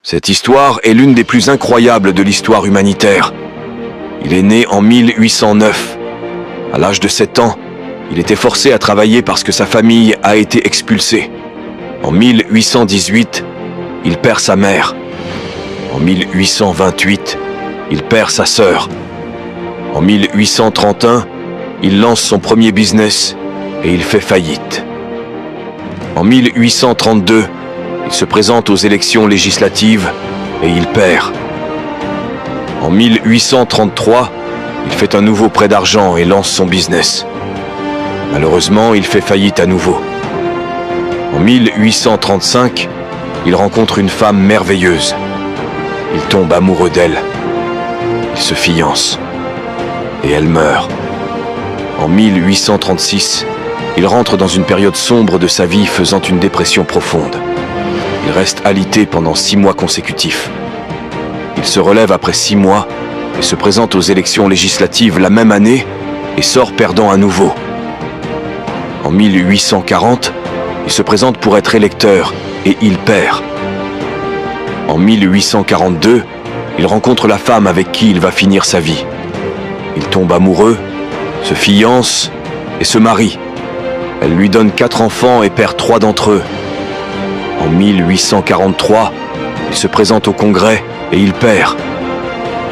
Cette histoire est l'une des plus incroyables de l'histoire humanitaire. Il est né en 1809. À l'âge de 7 ans, il était forcé à travailler parce que sa famille a été expulsée. En 1818, il perd sa mère. En 1828, il perd sa sœur. En 1831, il lance son premier business et il fait faillite. En 1832, il se présente aux élections législatives et il perd. En 1833, il fait un nouveau prêt d'argent et lance son business. Malheureusement, il fait faillite à nouveau. En 1835, il rencontre une femme merveilleuse. Il tombe amoureux d'elle. Il se fiance. Et elle meurt. En 1836, il rentre dans une période sombre de sa vie faisant une dépression profonde. Il reste alité pendant 6 mois consécutifs. Il se relève après 6 mois et se présente aux élections législatives la même année et sort perdant à nouveau. En 1840, il se présente pour être électeur et il perd. En 1842, il rencontre la femme avec qui il va finir sa vie. Il tombe amoureux, se fiance et se marie. Elle lui donne 4 enfants et perd 3 d'entre eux. En 1843, il se présente au Congrès et il perd.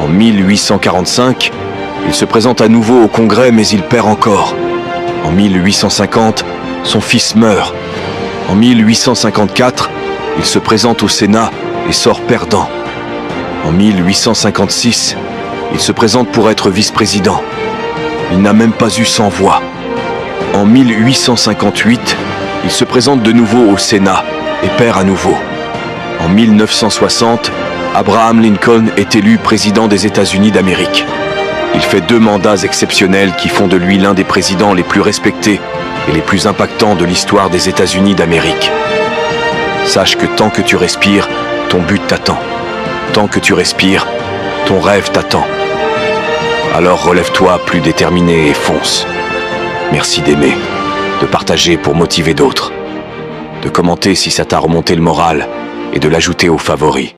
En 1845, il se présente à nouveau au Congrès mais il perd encore. En 1850, son fils meurt. En 1854, il se présente au Sénat et sort perdant. En 1856, il se présente pour être vice-président. Il n'a même pas eu 100 voix. En 1858, il se présente de nouveau au Sénat et perd à nouveau. En 1960, Abraham Lincoln est élu président des États-Unis d'Amérique. Il fait 2 mandats exceptionnels qui font de lui l'un des présidents les plus respectés et les plus impactants de l'histoire des États-Unis d'Amérique. Sache que tant que tu respires, ton but t'attend. Tant que tu respires, ton rêve t'attend. Alors relève-toi plus déterminé et fonce. Merci d'aimer, de partager pour motiver d'autres, de commenter si ça t'a remonté le moral et de l'ajouter aux favoris.